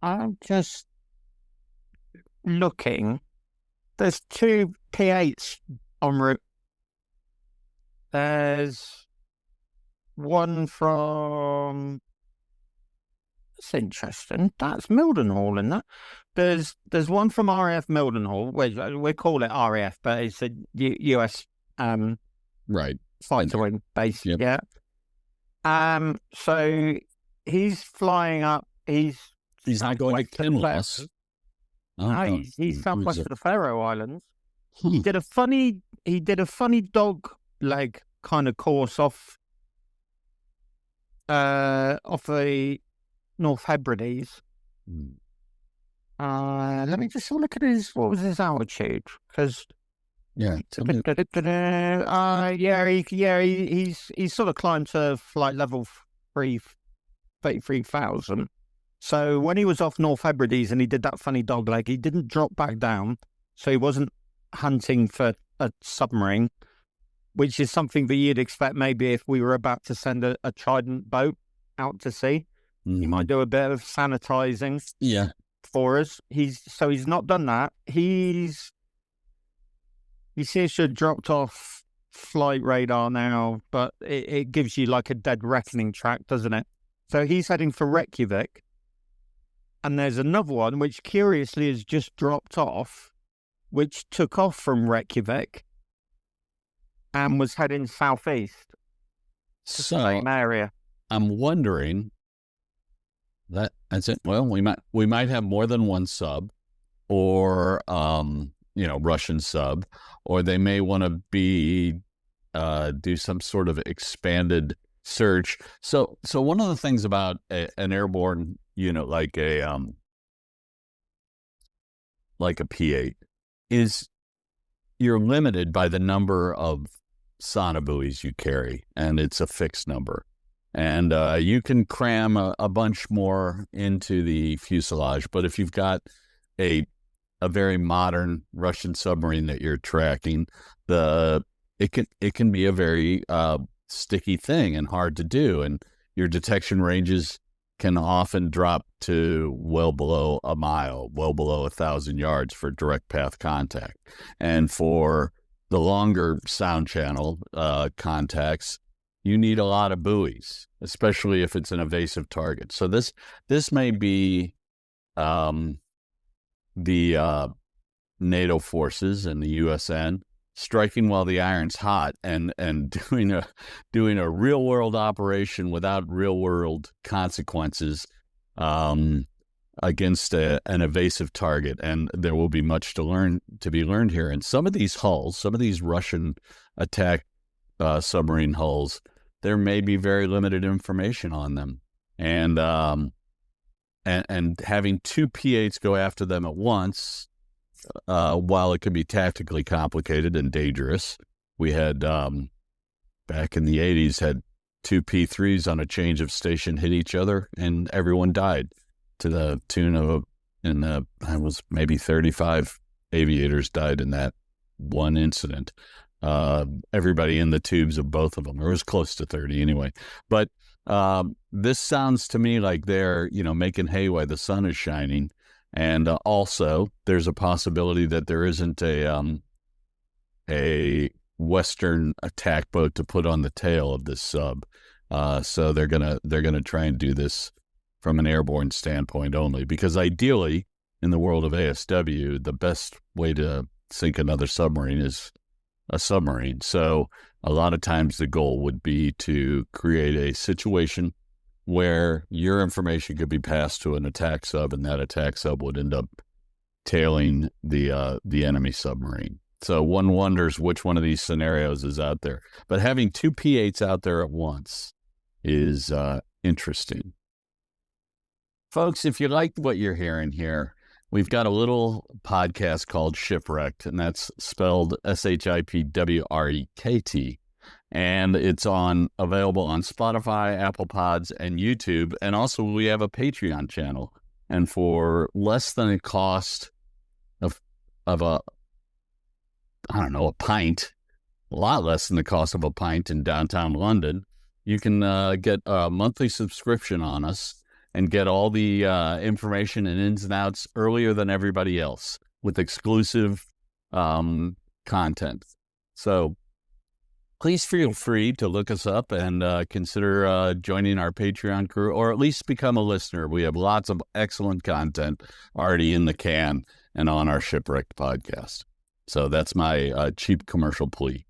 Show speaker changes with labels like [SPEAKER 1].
[SPEAKER 1] I'm just looking. There's two P8s en route. There's one from. That's interesting. That's Mildenhall in that. There's one from RAF Mildenhall. We call it RAF, but it's a US
[SPEAKER 2] right
[SPEAKER 1] fighter wing base.
[SPEAKER 2] Yep.
[SPEAKER 1] Yeah. So he's flying up. He's
[SPEAKER 2] not going to Kinloss.
[SPEAKER 1] No, he's southwest of the Faroe Islands. He did a funny dog leg kind of course off the North Hebrides. Let me just look at what was his altitude? Because
[SPEAKER 2] he's
[SPEAKER 1] sort of climbed to flight level 33,000. So when he was off North Hebrides and he did that funny dog leg, he didn't drop back down. So he wasn't hunting for a submarine, which is something that you'd expect maybe if we were about to send a Trident boat out to sea. He might do a bit of sanitizing for us. He's not done that. He seems to have dropped off flight radar now, but it gives you like a dead reckoning track, doesn't it? So he's heading for Reykjavik. And there's another one which curiously has just dropped off, which took off from Reykjavik and was heading southeast.
[SPEAKER 2] So
[SPEAKER 1] same area.
[SPEAKER 2] I'm wondering that's it. Well, we might have more than one sub, or Russian sub, or they may want to do some sort of expanded search. So one of the things about an airborne unit like a P8 is you're limited by the number of sonobuoys you carry, and it's a fixed number. And you can cram a bunch more into the fuselage, but if you've got a very modern Russian submarine that you're tracking, it can be a very sticky thing and hard to do, and your detection ranges can often drop to well below a mile, well below 1,000 yards for direct path contact. And for the longer sound channel contacts, you need a lot of buoys, especially if it's an evasive target. So this may be the NATO forces and the USN striking while the iron's hot and doing a real world operation without real world consequences against an evasive target. And there will be much to be learned here. And some of these hulls, some of these Russian attack submarine hulls, there may be very limited information on them. And having two P8s go after them at once, while it can be tactically complicated and dangerous, we had back in the 80s had two P3s on a change of station hit each other and everyone died, to the tune of maybe 35 aviators died in that one incident. Everybody in the tubes of both of them. It was close to 30 anyway. But this sounds to me like they're making hay while the sun is shining. And also, there's a possibility that there isn't a Western attack boat to put on the tail of this sub. So they're gonna try and do this from an airborne standpoint only, because ideally, in the world of ASW, the best way to sink another submarine is a submarine. So a lot of times the goal would be to create a situation where your information could be passed to an attack sub, and that attack sub would end up tailing the enemy submarine. So one wonders which one of these scenarios is out there. But having two P8s out there at once is interesting. Folks, if you like what you're hearing here, we've got a little podcast called Shipwrecked, and that's spelled SHIPWREKT. And it's available on Spotify, Apple Pods, and YouTube. And also we have a Patreon channel. And for less than a cost of a pint, a lot less than the cost of a pint in downtown London, you can get a monthly subscription on us. and get all the information and ins and outs earlier than everybody else with exclusive content. So please feel free to look us up and consider joining our Patreon crew, or at least become a listener. We have lots of excellent content already in the can and on our Shipwrecked podcast. So that's my cheap commercial plea.